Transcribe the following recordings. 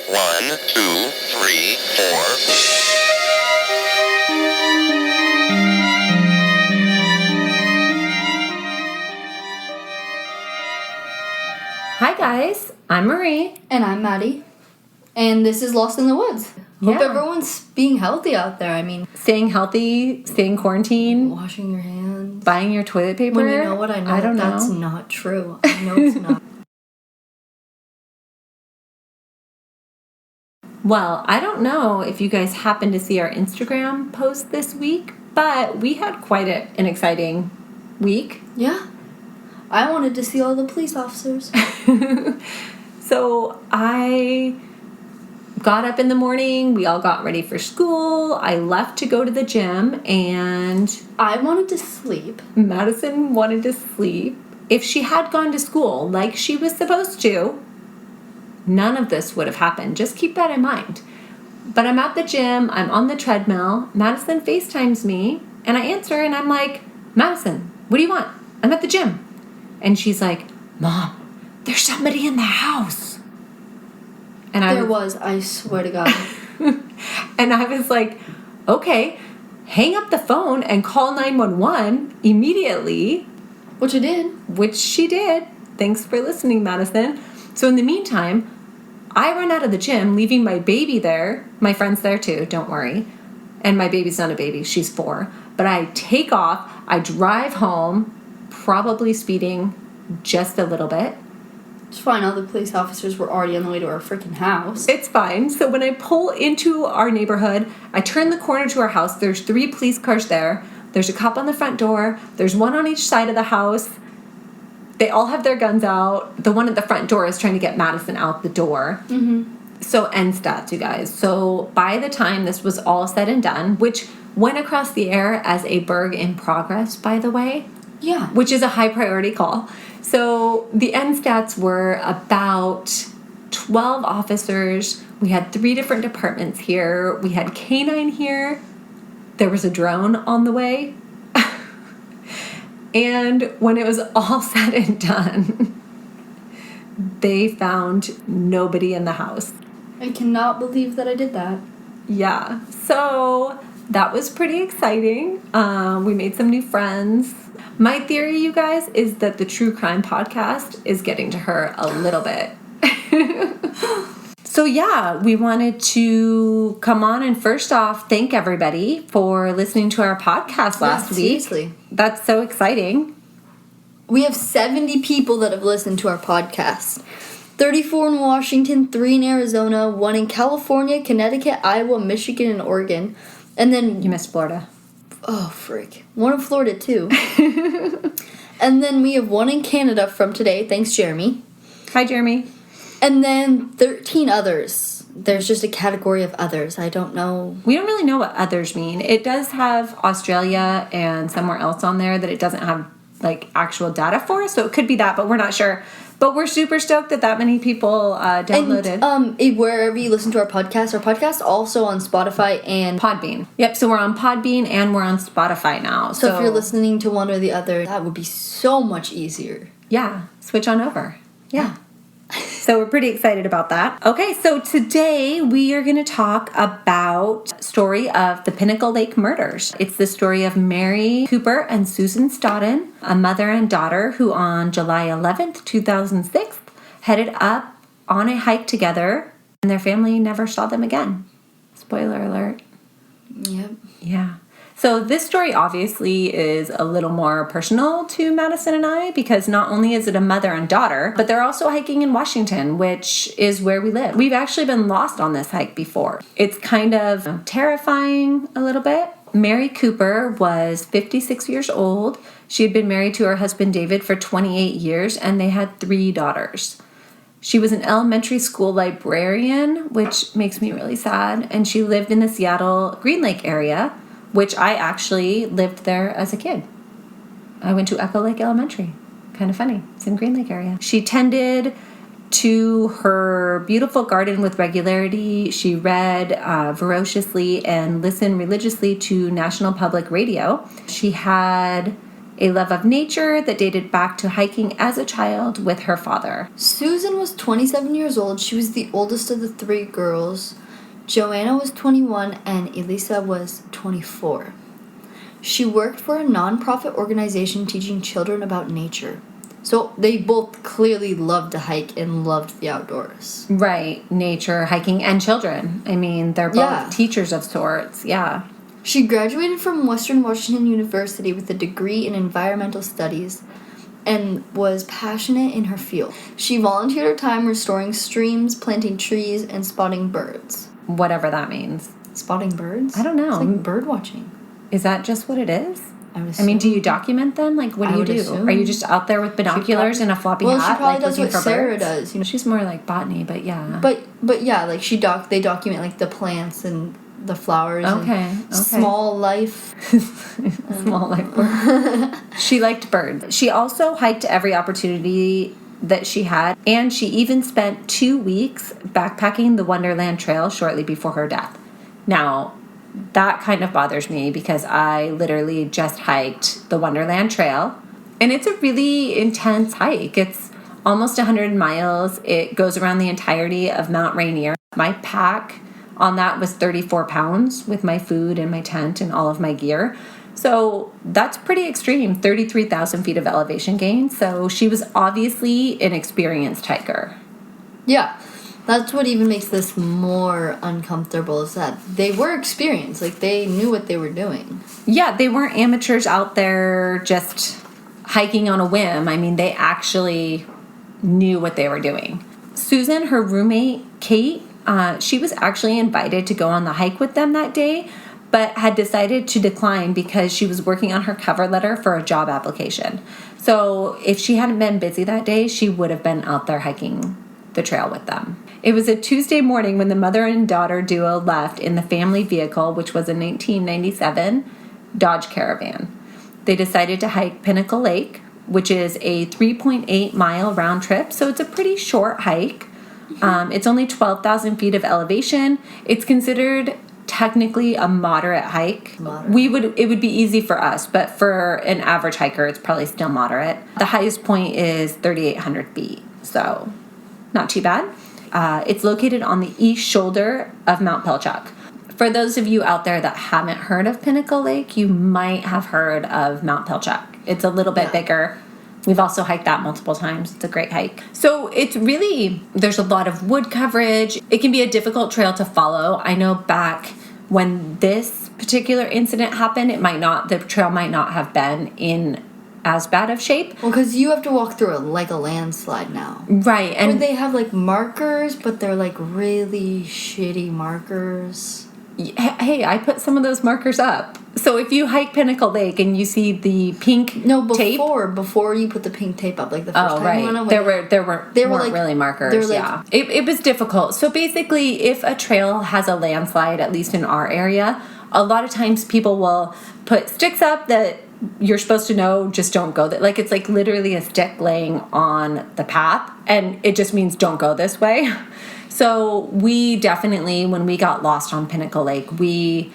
1, 2, 3, 4. Hi guys, I'm Marie. And I'm Maddie. And this is Lost in the Woods. Hope everyone's being healthy out there. I mean, staying healthy, staying quarantined, washing your hands, buying your toilet paper. When you know what I know, that's not true. I know it's not. Well, I don't know if you guys happened to see our Instagram post this week, but we had quite an exciting week. Yeah. I wanted to see all the police officers. So I got up in the morning. We all got ready for school. I left to go to the gym, and I wanted to sleep. Madison wanted to sleep. If she had gone to school like she was supposed to, none of this would have happened. Just keep that in mind. But I'm at the gym. I'm on the treadmill. Madison FaceTimes me, and I answer, and I'm like, Madison, what do you want? I'm at the gym. And she's like, Mom, there's somebody in the house. And I swear to God. And I was like, okay, hang up the phone and call 911 immediately. Which I did. Which she did. Thanks for listening, Madison. So in the meantime, I run out of the gym, leaving my baby there. My friend's there too, don't worry. And my baby's not a baby, she's 4. But I take off, I drive home, probably speeding just a little bit. It's fine, all the police officers were already on the way to our freaking house. It's fine. So when I pull into our neighborhood, I turn the corner to our house. There's 3 police cars there. There's a cop on the front door. There's one on each side of the house. They all have their guns out. The one at the front door is trying to get Madison out the door. Mm-hmm. So end stats, you guys. So by the time this was all said and done, which went across the air as a Berg in progress, by the way. Yeah. Which is a high priority call. So the end stats were about 12 officers. We had 3 different departments here. We had K-9 here. There was a drone on the way. And when it was all said and done, they found nobody in the house. I cannot believe that I did that. Yeah. So that was pretty exciting. We made some new friends. My theory, you guys, is that the True Crime podcast is getting to her a little bit. So yeah, we wanted to come on and first off, thank everybody for listening to our podcast last week. Seriously. That's so exciting. We have 70 people that have listened to our podcast. 34 in Washington, 3 in Arizona, 1 in California, Connecticut, Iowa, Michigan, and Oregon. And then... You missed Florida. Oh, frick. 1 in Florida, too. And then we have 1 in Canada from today. Thanks, Jeremy. Hi, Jeremy. And then 13 others. There's just a category of others. I don't know. We don't really know what others mean. It does have Australia and somewhere else on there that it doesn't have, like, actual data for. So it could be that, but we're not sure. But we're super stoked that many people downloaded. And wherever you listen to our podcast also on Spotify and Podbean. Yep, so we're on Podbean and we're on Spotify now. So if you're listening to one or the other, that would be so much easier. Yeah, switch on over. Yeah. So we're pretty excited about that. Okay, so today we are going to talk about story of the Pinnacle Lake murders. It's the story of Mary Cooper and Susan Stodden, a mother and daughter who on July 11th, 2006, headed up on a hike together, and their family never saw them again. Spoiler alert. Yep. Yeah. So this story obviously is a little more personal to Madison and I because not only is it a mother and daughter, but they're also hiking in Washington, which is where we live. We've actually been lost on this hike before. It's kind of terrifying a little bit. Mary Cooper was 56 years old. She had been married to her husband David for 28 years, and they had 3 daughters. She was an elementary school librarian, which makes me really sad, and she lived in the Seattle Green Lake area, which I actually lived there as a kid. I went to Echo Lake Elementary. Kind of funny. It's in Green Lake area. She tended to her beautiful garden with regularity. She read voraciously and listened religiously to National Public Radio. She had a love of nature that dated back to hiking as a child with her father. Susan was 27 years old. She was the oldest of the 3 girls. Joanna was 21 and Elisa was 24. She worked for a nonprofit organization teaching children about nature. So they both clearly loved to hike and loved the outdoors. Right, nature, hiking, and children. I mean, they're both teachers of sorts, yeah. She graduated from Western Washington University with a degree in environmental studies and was passionate in her field. She volunteered her time restoring streams, planting trees, and spotting birds. Whatever that means. Spotting birds? I don't know. It's like bird watching. Is that just what it is? I mean, do you document them? Like, what do you do? Assume. Are you just out there with binoculars and a floppy hat? Well, she probably like, does looking what for Sarah birds? does. You know, She's more like botany, but yeah. But yeah, like they document like the plants and the flowers. Okay. Small life. Small life work. She liked birds. She also hiked every opportunity that she had, and she even spent 2 weeks backpacking the Wonderland Trail shortly before her death. Now, that kind of bothers me because I literally just hiked the Wonderland Trail, and it's a really intense hike. It's almost 100 miles. It goes around the entirety of Mount Rainier. My pack on that was 34 pounds with my food and my tent and all of my gear. So that's pretty extreme, 33,000 feet of elevation gain. So she was obviously an experienced hiker. Yeah. That's what even makes this more uncomfortable is that they were experienced. Like, they knew what they were doing. Yeah, they weren't amateurs out there just hiking on a whim. I mean, they actually knew what they were doing. Susan, her roommate, Kate, she was actually invited to go on the hike with them that day, but had decided to decline because she was working on her cover letter for a job application. So if she hadn't been busy that day, she would have been out there hiking the trail with them. It was a Tuesday morning when the mother and daughter duo left in the family vehicle, which was a 1997 Dodge Caravan. They decided to hike Pinnacle Lake, which is a 3.8 mile round trip, so it's a pretty short hike. It's only 12,000 feet of elevation. It's considered technically a moderate hike. It would be easy for us, but for an average hiker, it's probably still moderate. The highest point is 3,800 feet, so not too bad. It's located on the east shoulder of Mount Pelchuk. For those of you out there that haven't heard of Pinnacle Lake, you might have heard of Mount Pelchuk. It's a little bit bigger. We've also hiked that multiple times. It's a great hike. So it's really, there's a lot of wood coverage. It can be a difficult trail to follow. I know back when this particular incident happened, the trail might not have been in as bad of shape. Well, because you have to walk through a landslide now. Right. And where they have like markers, but they're like really shitty markers. Hey, I put some of those markers up. So if you hike Pinnacle Lake and you see the pink tape, before you put the pink tape up, like the first time you went, there weren't like, really markers. Yeah, it was difficult. So basically, if a trail has a landslide, at least in our area, a lot of times people will put sticks up that you're supposed to know just don't go there. Like, it's like literally a stick laying on the path, and it just means don't go this way. So we definitely, when we got lost on Pinnacle Lake, we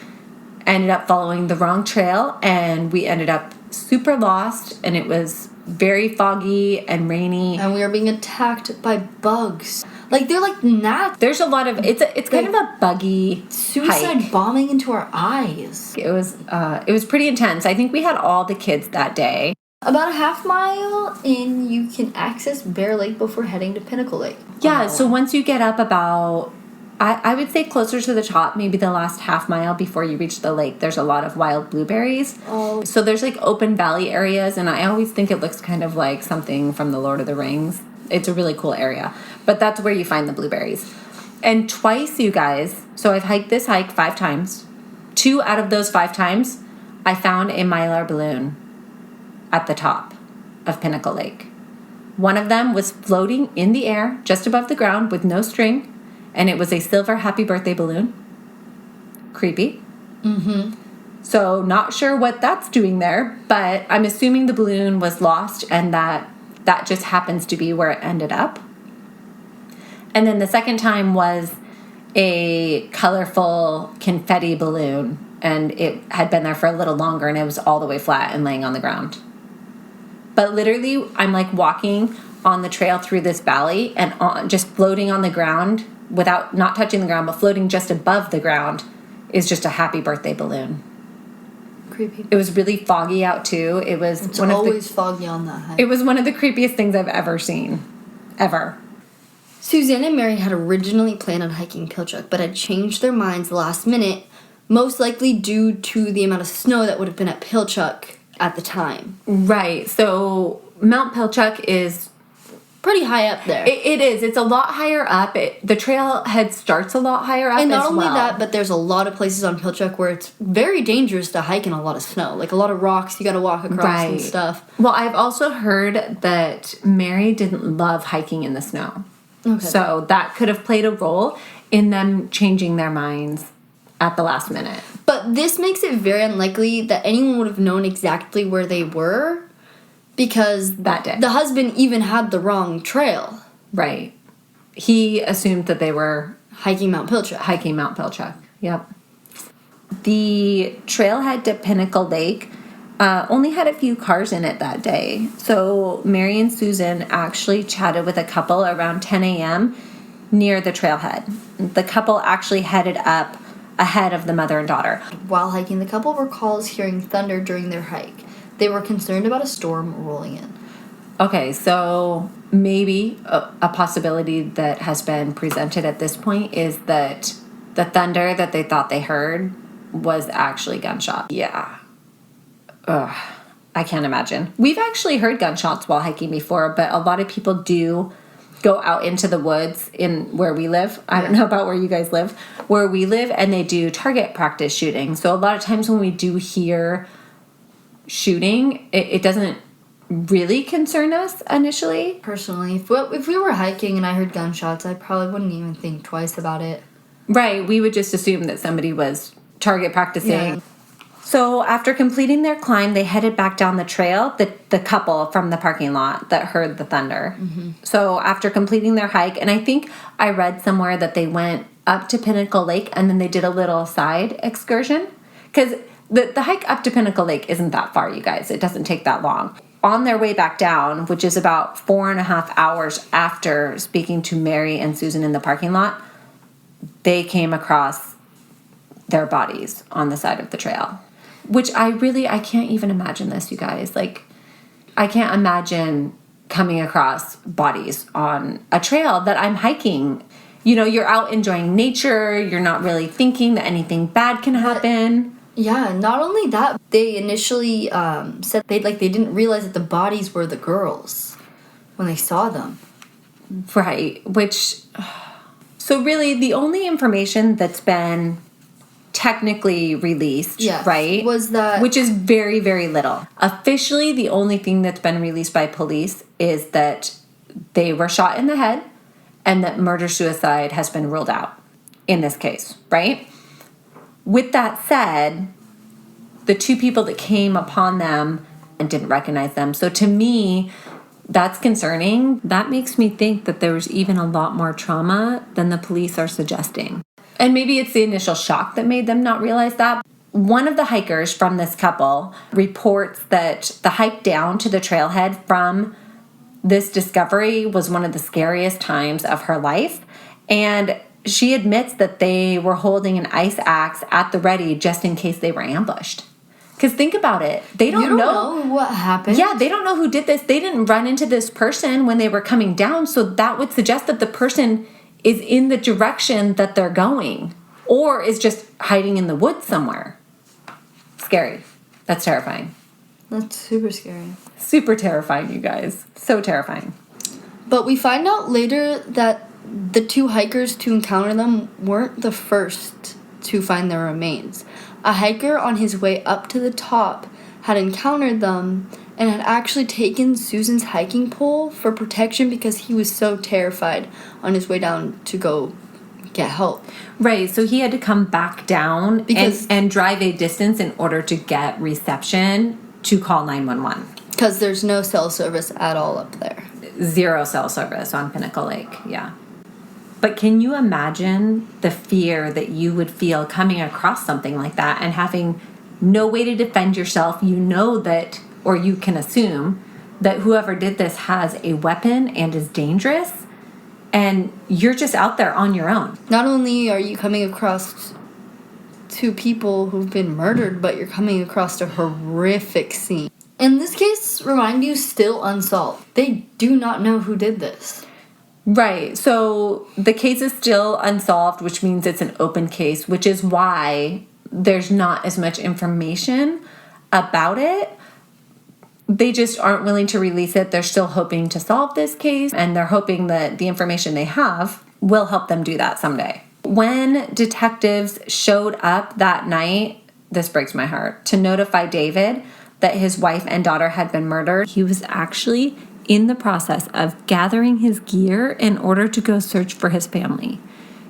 ended up following the wrong trail, and we ended up super lost, and it was very foggy and rainy. And we were being attacked by bugs. Like, they're like gnats. There's a lot of, it's kind of a buggy suicide hike. Bombing into our eyes. It was pretty intense. I think we had all the kids that day. About a half mile in, you can access Bear Lake before heading to Pinnacle Lake. Yeah, so once you get up about, I would say closer to the top, maybe the last half mile before you reach the lake, there's a lot of wild blueberries. Oh. So there's like open valley areas, and I always think it looks kind of like something from the Lord of the Rings. It's a really cool area. But that's where you find the blueberries. And twice, you guys, so I've hiked this hike 5 times. 2 out of those 5 times, I found a Mylar balloon at the top of Pinnacle Lake. One of them was floating in the air just above the ground with no string, and it was a silver happy birthday balloon. Creepy. Mm-hmm. So not sure what that's doing there, but I'm assuming the balloon was lost and that just happens to be where it ended up. And then the second time was a colorful confetti balloon, and it had been there for a little longer, and it was all the way flat and laying on the ground. But literally, I'm like walking on the trail through this valley and just floating on the ground without not touching the ground, but floating just above the ground is just a happy birthday balloon. Creepy. It was really foggy out too. It's always foggy on that hike. It was one of the creepiest things I've ever seen. Ever. Susanna and Mary had originally planned on hiking Pilchuck, but had changed their minds last minute, most likely due to the amount of snow that would have been at Pilchuck at the time. Right. So Mount Pilchuck is pretty high up there. It is. It's a lot higher up. The trailhead starts a lot higher up. And not only that, but there's a lot of places on Pilchuck where it's very dangerous to hike in a lot of snow. Like a lot of rocks you got to walk across and stuff. Well, I've also heard that Mary didn't love hiking in the snow. Okay. So that could have played a role in them changing their minds at the last minute. But this makes it very unlikely that anyone would have known exactly where they were, because that day the husband even had the wrong trail. Right. He assumed that they were hiking Mount Pilchuck. Yep. The trailhead to Pinnacle Lake only had a few cars in it that day. So Mary and Susan actually chatted with a couple around 10 a.m. near the trailhead. The couple actually headed up ahead of the mother and daughter. While hiking, the couple recalls hearing thunder during their hike. They were concerned about a storm rolling in. Okay, so maybe a possibility that has been presented at this point is that the thunder that they thought they heard was actually gunshots. Yeah. Ugh, I can't imagine. We've actually heard gunshots while hiking before, but a lot of people do go out into the woods in where we live. I don't know about where you guys live. Where we live, and they do target practice shooting. So a lot of times when we do hear shooting, it doesn't really concern us initially. Personally, if we were hiking and I heard gunshots, I probably wouldn't even think twice about it. Right, we would just assume that somebody was target practicing. Yeah. So after completing their climb, they headed back down the trail, the couple from the parking lot that heard the thunder. Mm-hmm. So after completing their hike, and I think I read somewhere that they went up to Pinnacle Lake and then they did a little side excursion. Because the hike up to Pinnacle Lake isn't that far, you guys. It doesn't take that long. On their way back down, which is about 4.5 hours after speaking to Mary and Susan in the parking lot, they came across their bodies on the side of the trail. Which I can't even imagine this, you guys. Like, I can't imagine coming across bodies on a trail that I'm hiking. You know, you're out enjoying nature. You're not really thinking that anything bad can happen. Yeah, not only that, they initially said they didn't realize that the bodies were the girls when they saw them. Right, so really the only information that's been technically released, right, was that, which is very, very little. Officially, the only thing that's been released by police is that they were shot in the head and that murder-suicide has been ruled out in this case, right? With that said, the two people that came upon them and didn't recognize them. So to me, that's concerning. That makes me think that there was even a lot more trauma than the police are suggesting. And maybe it's the initial shock that made them not realize that. One of the hikers from this couple reports that the hike down to the trailhead from this discovery was one of the scariest times of her life. And she admits that they were holding an ice axe at the ready just in case they were ambushed. Because think about it. They don't know what happened. Yeah, they don't know who did this. They didn't run into this person when they were coming down. So that would suggest that the person is in the direction that they're going or is just hiding in the woods somewhere. Scary. That's terrifying. That's super scary. Super terrifying, you guys. So terrifying. But we find out later that the two hikers to encounter them weren't the first to find their remains. A hiker on his way up to the top had encountered them and had actually taken Susan's hiking pole for protection because he was so terrified on his way down to go get help. Right, so he had to come back down and drive a distance in order to get reception to call 911. Because there's no cell service at all up there. 0 cell service on Pinnacle Lake, yeah. But can you imagine the fear that you would feel coming across something like that and having no way to defend yourself? You know that, or you can assume that whoever did this has a weapon and is dangerous, and you're just out there on your own. Not only are you coming across two people who've been murdered, but you're coming across a horrific scene. In this case, remind you, still unsolved. They do not know who did this. Right. So the case is still unsolved, which means it's an open case, which is why there's not as much information about it. They just aren't willing to release it. They're still hoping to solve this case, and they're hoping that the information they have will help them do that someday. When detectives showed up that night, this breaks my heart, to notify David that his wife and daughter had been murdered, he was actually in the process of gathering his gear in order to go search for his family.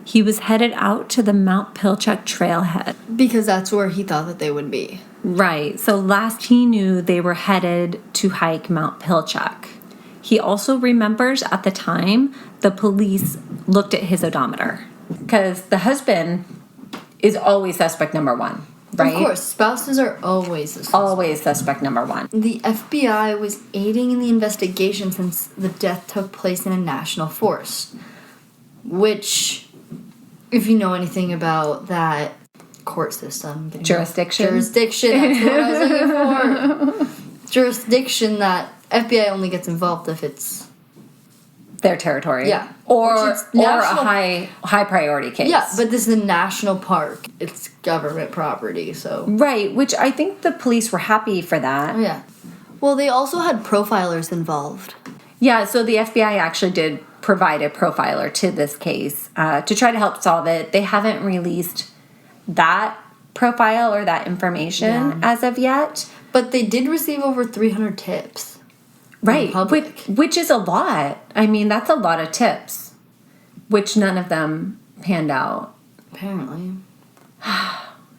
He was headed out to the Mount Pilchuck trailhead. Because that's where he thought that they would be. Right. So last he knew, they were headed to hike Mount Pilchuck. He also remembers at the time the police looked at his odometer, because the husband is always suspect number one, right? Of course, spouses are always a suspect. Always suspect number one. The FBI was aiding in the investigation since the death took place in a national forest, which, if you know anything about that court system... Jurisdiction, that's what I was looking for. Jurisdiction, that FBI only gets involved if it's... their territory. Yeah. Or a national... high priority case. Yeah, but this is a national park. It's government property, so... Right, which I think the police were happy for that. Oh, yeah. Well, they also had profilers involved. Yeah, so the FBI actually did provide a profiler to this case to try to help solve it. They haven't released that profile or that information as of yet. But they did receive over 300 tips. Right, which is a lot. I mean, that's a lot of tips, which none of them panned out. Apparently.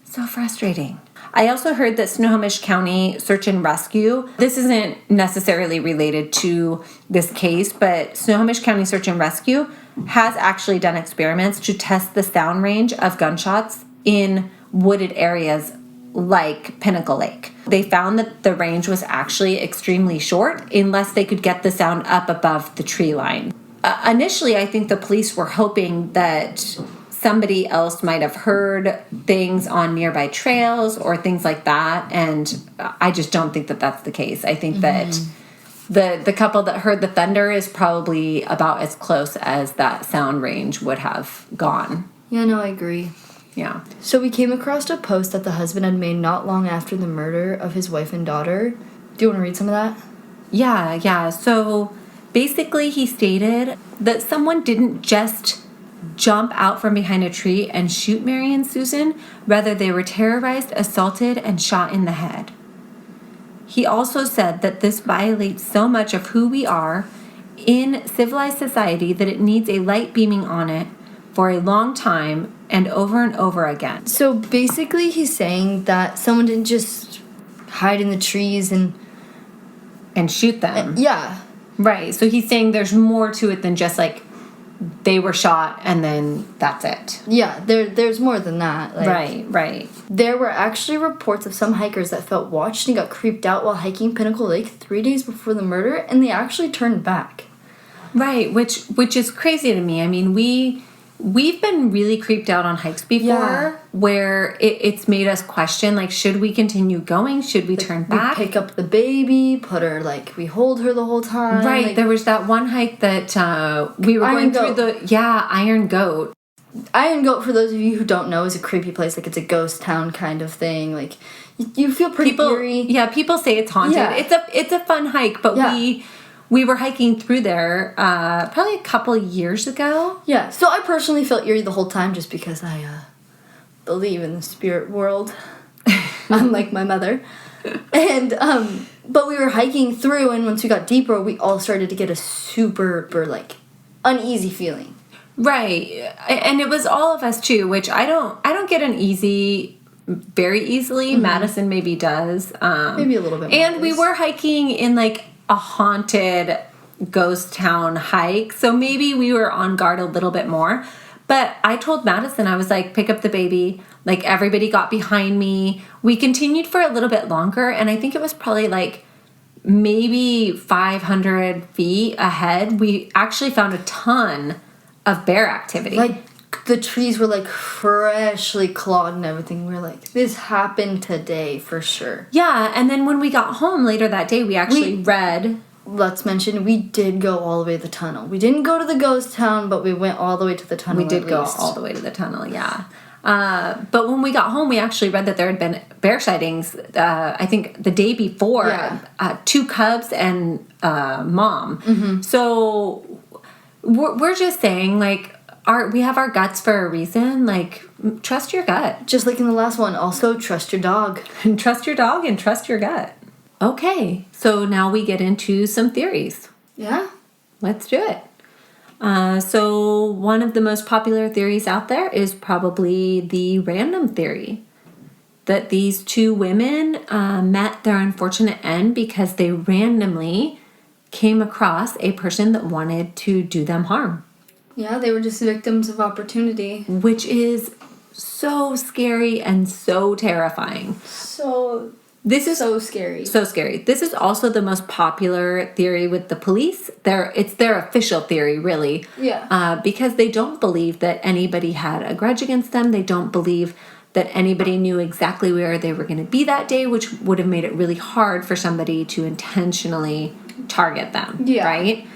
So frustrating. I also heard that Snohomish County Search and Rescue, this isn't necessarily related to this case, but Snohomish County Search and Rescue has actually done experiments to test the sound range of gunshots in wooded areas like Pinnacle Lake. They found that the range was actually extremely short unless they could get the sound up above the tree line. Initially, I think the police were hoping that somebody else might have heard things on nearby trails or things like that, and I just don't think that that's the case. I think that the couple that heard the thunder is probably about as close as that sound range would have gone. Yeah, no, I agree. Yeah. So we came across a post that the husband had made not long after the murder of his wife and daughter. Do you want to read some of that? Yeah. So basically he stated that someone didn't just jump out from behind a tree and shoot Mary and Susan. Rather, they were terrorized, assaulted, and shot in the head. He also said that this violates so much of who we are in civilized society that it needs a light beaming on it for a long time and over again. So basically he's saying that someone didn't just hide in the trees and shoot them. Yeah. Right. So he's saying there's more to it than just like they were shot and then that's it. Yeah, there's more than that. Like, right. There were actually reports of some hikers that felt watched and got creeped out while hiking Pinnacle Lake 3 days before the murder, and they actually turned back. Right, which is crazy to me. I mean, we've been really creeped out on hikes before where it's made us question, like, should we continue going? Should we turn back? We pick up the baby, put her, like, we hold her the whole time. Right, like, there was that one hike that we were going through Iron Goat. Iron Goat, for those of you who don't know, is a creepy place. Like, it's a ghost town kind of thing. Like, you feel pretty eerie. Yeah, people say it's haunted. Yeah. It's a fun hike, but we were hiking through there probably a couple years ago. Yeah, so I personally felt eerie the whole time just because I believe in the spirit world, unlike my mother. And but we were hiking through, and once we got deeper, we all started to get a super like uneasy feeling. Right, and it was all of us too, which I don't get uneasy very easily. Madison maybe does, maybe a little bit more. And we were hiking in like a haunted ghost town hike, so maybe we were on guard a little bit more. But I told Madison, I was like, pick up the baby. Like, everybody got behind me. We continued for a little bit longer, and I think it was probably like maybe 500 feet ahead, we actually found a ton of bear activity. Like, the trees were, like, freshly clawed and everything. We were like, this happened today for sure. Yeah, and then when we got home later that day, we actually read... Let's mention, we did go all the way to the tunnel. We didn't go to the ghost town, but we went all the way to the tunnel. We did go all the way to the tunnel, yeah. But when we got home, we actually read that there had been bear sightings, I think the day before, 2 cubs and mom. Mm-hmm. So we're just saying, like, we have our guts for a reason. Like, trust your gut. Just like in the last one, also trust your dog. And trust your dog and trust your gut. Okay, so now we get into some theories. Yeah? Let's do it. So one of the most popular theories out there is probably the random theory. That these 2 women met their unfortunate end because they randomly came across a person that wanted to do them harm. Yeah, they were just victims of opportunity. Which is so scary and so terrifying. This is so scary. So scary. This is also the most popular theory with the police. It's their official theory, really. Yeah. Because they don't believe that anybody had a grudge against them. They don't believe that anybody knew exactly where they were going to be that day, which would have made it really hard for somebody to intentionally target them. Yeah. Right?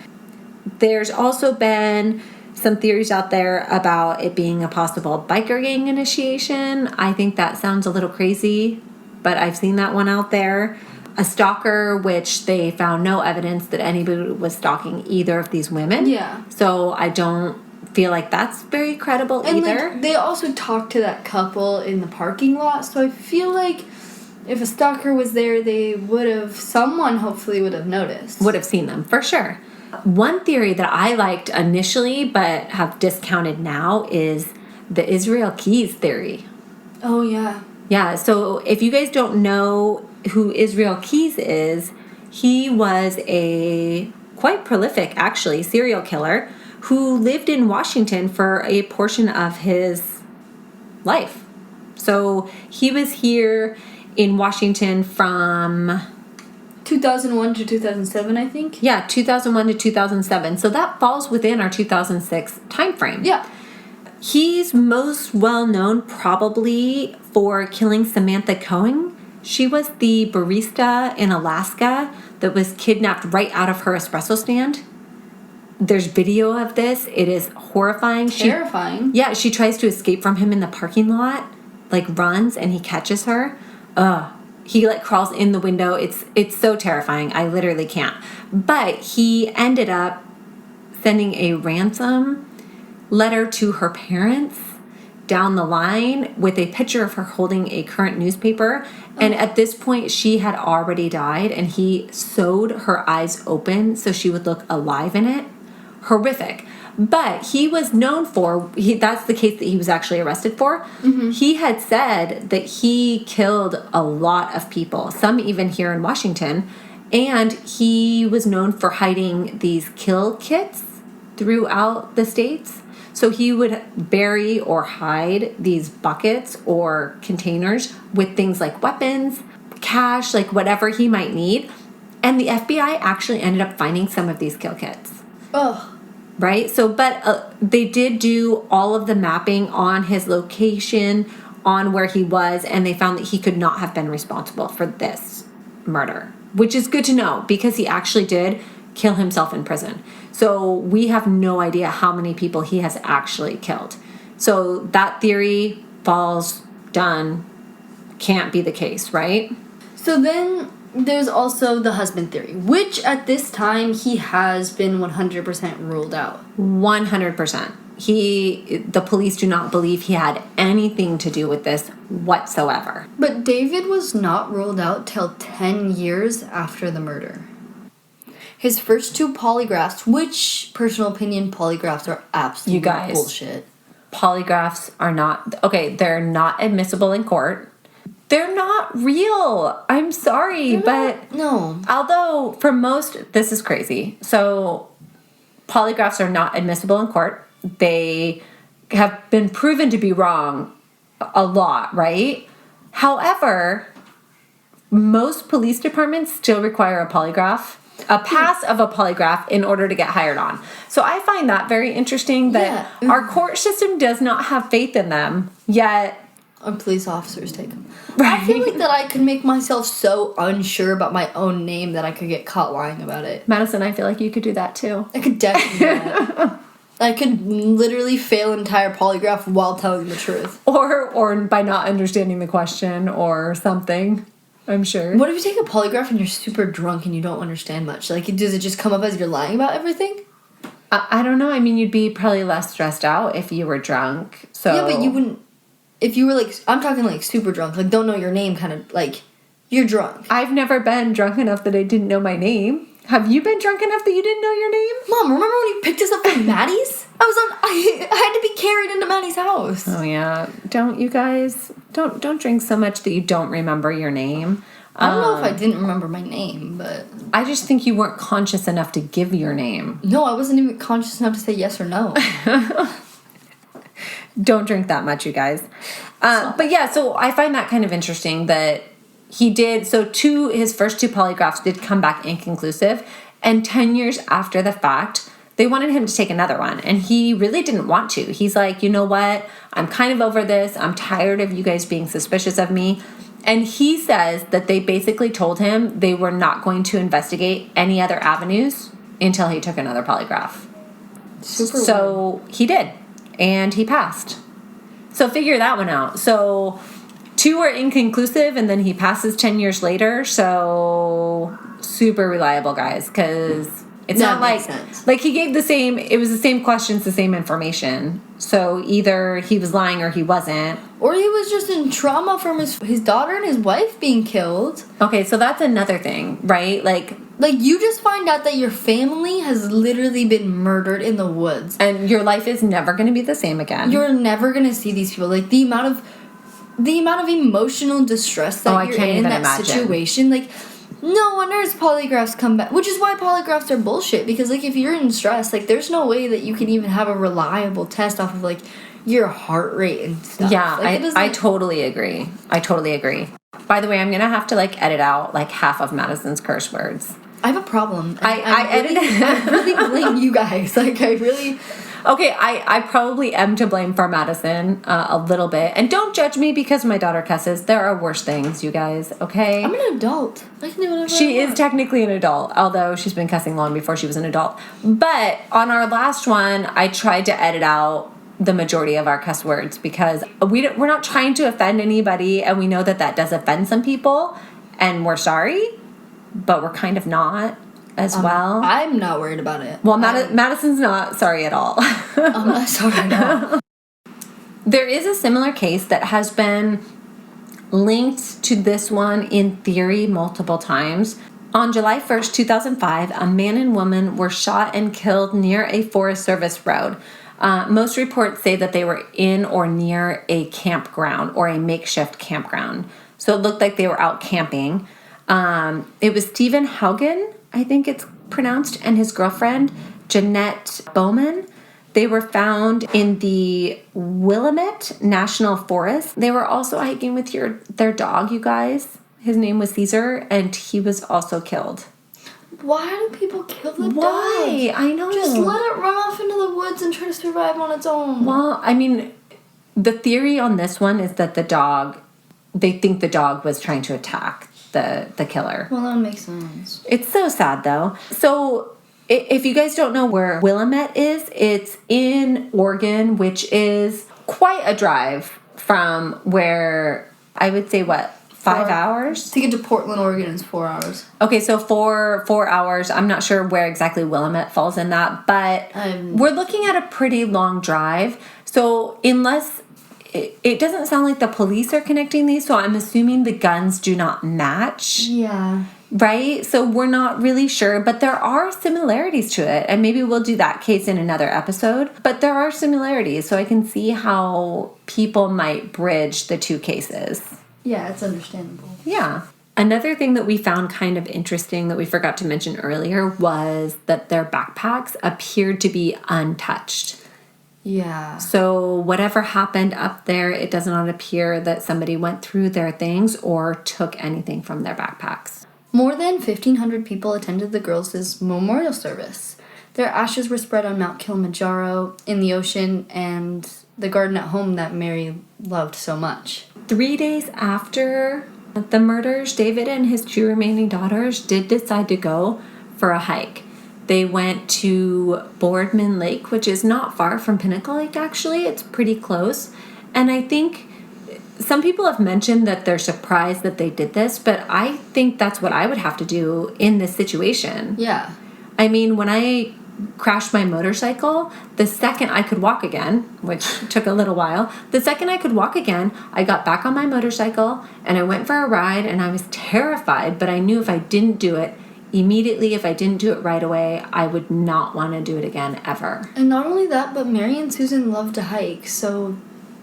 There's also been some theories out there about it being a possible biker gang initiation. I think that sounds a little crazy, but I've seen that one out there. A stalker, which they found no evidence that anybody was stalking either of these women. Yeah. So I don't feel like that's very credible either. Like, they also talked to that couple in the parking lot, so I feel like if a stalker was there, someone hopefully would have noticed. Would have seen them, for sure. One theory that I liked initially but have discounted now is the Israel Keys theory. Oh, yeah. Yeah, so if you guys don't know who Israel Keys is, he was a quite prolific, actually, serial killer who lived in Washington for a portion of his life. So he was here in Washington from 2001 to 2007, I think. Yeah, 2001 to 2007. So that falls within our 2006 time frame. Yeah. He's most well known probably for killing Samantha Cohen. She was the barista in Alaska that was kidnapped right out of her espresso stand. There's video of this. It is horrifying. Terrifying. She tries to escape from him in the parking lot, like runs, and he catches her. He like crawls in the window. It's so terrifying. I literally can't. But he ended up sending a ransom letter to her parents down the line with a picture of her holding a current newspaper. And at this point, she had already died, and he sewed her eyes open so she would look alive in it. Horrific. But he was known for, that's the case that he was actually arrested for. Mm-hmm. He had said that he killed a lot of people, some even here in Washington. And he was known for hiding these kill kits throughout the states. So he would bury or hide these buckets or containers with things like weapons, cash, like whatever he might need. And the FBI actually ended up finding some of these kill kits. Ugh. Right? So, but they did do all of the mapping on his location, on where he was, and they found that he could not have been responsible for this murder, which is good to know because he actually did kill himself in prison. So we have no idea how many people he has actually killed. So that theory falls, done, can't be the case, right? So then there's also the husband theory, which at this time he has been 100% ruled out. 100%. The police do not believe he had anything to do with this whatsoever. But David was not ruled out till 10 years after the murder. His first 2 polygraphs, which, personal opinion, polygraphs are absolutely you guys, bullshit. Polygraphs are not, okay, they're not admissible in court. They're not real. I'm sorry, No. Although, for most, this is crazy. So, polygraphs are not admissible in court. They have been proven to be wrong a lot, right? However, most police departments still require a polygraph, a pass of a polygraph in order to get hired on. So I find that very interesting that our court system does not have faith in them, yet our police officers take them. Right. I feel like that I could make myself so unsure about my own name that I could get caught lying about it. Madison, I feel like you could do that too. I could definitely do that. I could literally fail an entire polygraph while telling the truth. Or by not understanding the question or something, I'm sure. What if you take a polygraph and you're super drunk and you don't understand much? Like, does it just come up as you're lying about everything? I don't know. I mean, you'd be probably less stressed out if you were drunk. So yeah, but you wouldn't... If you were, like... I'm talking, like, super drunk. Like, don't know your name kind of... Like, you're drunk. I've never been drunk enough that I didn't know my name. Have you been drunk enough that you didn't know your name? Mom, remember when you picked us up from Maddie's? I had to be carried into Maddie's house. Oh, yeah. Don't, you guys... Don't drink so much that you don't remember your name. I don't know if I didn't remember my name, but... I just think you weren't conscious enough to give your name. No, I wasn't even conscious enough to say yes or no. Don't drink that much, you guys. But yeah, so I find that kind of interesting that he did... So his first two polygraphs did come back inconclusive. And 10 years after the fact, they wanted him to take another one. And he really didn't want to. He's like, you know what? I'm kind of over this. I'm tired of you guys being suspicious of me. And he says that they basically told him they were not going to investigate any other avenues until he took another polygraph. Super So weird. he did. And he passed. So figure that one out. So 2 were inconclusive, and then he passes 10 years later. So super reliable, guys, because it's That not like makes sense. like he gave it was the same questions, the same information. So either he was lying or he wasn't. Or he was just in trauma from his daughter and his wife being killed. Okay, so that's another thing, right? Like, you just find out that your family has literally been murdered in the woods. and your life is never going to be the same again. You're never going to see these people. Like, the amount of emotional distress that I you're can't in even that imagine. situation. Like, no wonder his polygraphs come back. Which is why polygraphs are bullshit. Because, like, if you're in stress, like, there's no way that you can even have a reliable test off of, like, your heart rate and stuff. Yeah, Like, I totally agree. I totally agree. By the way, I'm going to have to, like, edit out, like, half of Madison's curse words. I have a problem. I edited... I really blame you guys. Like, I really... Okay, I probably am to blame for Madison a little bit. And don't judge me because my daughter cusses. There are worse things, you guys, okay? I'm an adult. I can do whatever She I is want. technically an adult, although she's been cussing long before she was an adult. But on our last one, I tried to edit out the majority of our cuss words because we're not trying to offend anybody, and we know that does offend some people, and we're sorry, but we're kind of not as well. I'm not worried about it. Well, Madison's not sorry at all. I'm not sorry at all. There is a similar case that has been linked to this one in theory multiple times. On July 1st, 2005, a man and woman were shot and killed near a Forest Service road. Most reports say that they were in or near a campground or a makeshift campground. So it looked like they were out camping. It was Stephen Haugen, I think it's pronounced, and his girlfriend, Jeanette Bowman. They were found in the Willamette National Forest. They were also hiking with their dog, you guys. His name was Caesar, and he was also killed. Why do people kill the dog? Why? I know. Just let it run off into the woods and try to survive on its own. Well, I mean, the theory on this one is that they think the dog was trying to attack the killer. Well, that makes sense. It's so sad, though. So, if you guys don't know where Willamette is, it's in Oregon, which is quite a drive from where, I would say, 5 hours? To get to Portland, Oregon is 4 hours. Okay, so 4 hours. I'm not sure where exactly Willamette falls in that, but we're looking at a pretty long drive. So unless it doesn't sound like the police are connecting these, so I'm assuming the guns do not match. Yeah. Right? So we're not really sure, but there are similarities to it. And maybe we'll do that case in another episode. But there are similarities, so I can see how people might bridge the two cases. Yeah, it's understandable. Yeah. Another thing that we found kind of interesting that we forgot to mention earlier was that their backpacks appeared to be untouched. Yeah. So whatever happened up there, it does not appear that somebody went through their things or took anything from their backpacks. More than 1,500 people attended the girls' memorial service. Their ashes were spread on Mount Kilimanjaro, in the ocean, and the garden at home that Mary loved so much. 3 days after the murders, David and his 2 remaining daughters did decide to go for a hike. They went to Boardman Lake, which is not far from Pinnacle Lake, actually. It's pretty close. And I think some people have mentioned that they're surprised that they did this, but I think that's what I would have to do in this situation. Yeah. I mean, when I crashed my motorcycle, the second I could walk again, which took a little while, the second I could walk again, I got back on my motorcycle and I went for a ride, and I was terrified, but I knew if I didn't do it immediately, if I didn't do it right away, I would not want to do it again ever. And not only that, but Mary and Susan loved to hike, so...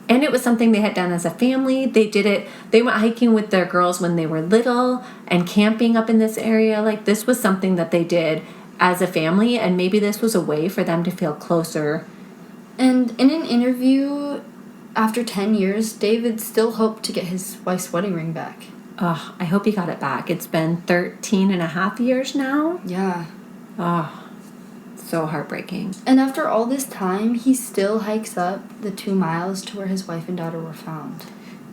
And it was something they had done as a family. They did it. They went hiking with their girls when they were little and camping up in this area. Like, this was something that they did as a family, and maybe this was a way for them to feel closer. And in an interview, after 10 years, David still hoped to get his wife's wedding ring back. Oh, I hope he got it back. It's been 13 and a half years now. Yeah. Oh, so heartbreaking. And after all this time, he still hikes up the 2 miles to where his wife and daughter were found.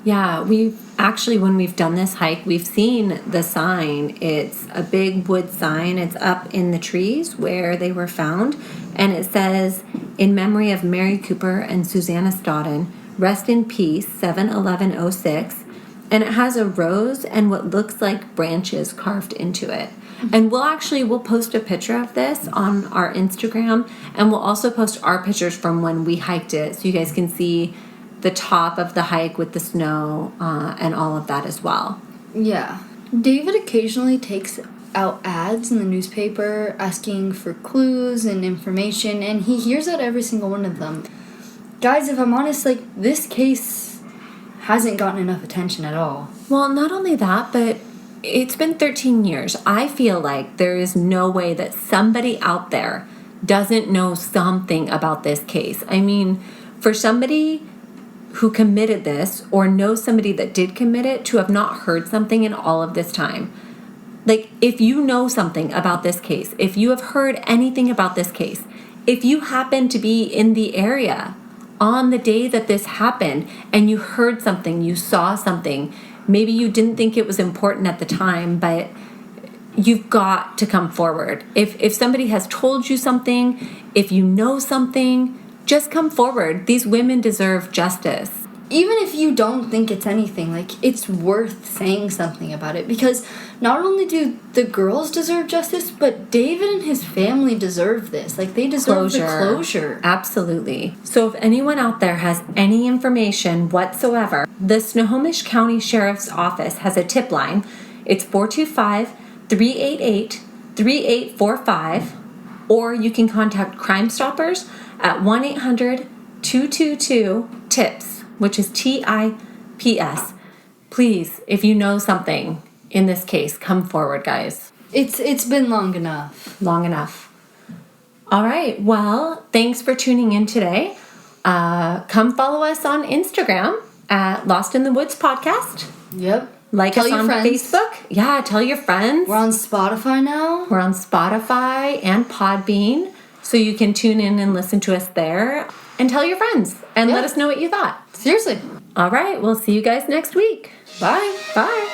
Yeah, we've actually, when we've done this hike, we've seen the sign. It's a big wood sign. It's up in the trees where they were found. And it says, "In memory of Mary Cooper and Susanna Stodden, rest in peace, 7/11/06. And it has a rose and what looks like branches carved into it. And we'll post a picture of this on our Instagram, and we'll also post our pictures from when we hiked it, so you guys can see the top of the hike with the snow and all of that as well. Yeah. David occasionally takes out ads in the newspaper asking for clues and information, and he hears out every single one of them. Guys, if I'm honest, like, this case hasn't gotten enough attention at all. Well, not only that, but it's been 13 years. I feel like there is no way that somebody out there doesn't know something about this case. I mean, for somebody who committed this or knows somebody that did commit it to have not heard something in all of this time. Like, if you know something about this case, if you have heard anything about this case, if you happen to be in the area on the day that this happened and you heard something, you saw something, maybe you didn't think it was important at the time, but you've got to come forward. If somebody has told you something, if you know something, just come forward. These women deserve justice. Even if you don't think it's anything, like, it's worth saying something about it, because not only do the girls deserve justice, but David and his family deserve this. Like, they deserve the closure. Absolutely. So if anyone out there has any information whatsoever, the Snohomish County Sheriff's Office has a tip line. It's 425-388-3845, or you can contact Crime Stoppers at 1-800-222-TIPS, which is TIPS. Please, if you know something in this case, come forward, guys. It's been long enough. Long enough. All right. Well, thanks for tuning in today. Come follow us on Instagram at Lost in the Woods Podcast. Yep. Like tell us your on friends. Facebook. Yeah, tell your friends. We're on Spotify now. We're on Spotify and Podbean, so you can tune in and listen to us there. And tell your friends and let us know what you thought. Seriously. All right. We'll see you guys next week. Bye. Bye.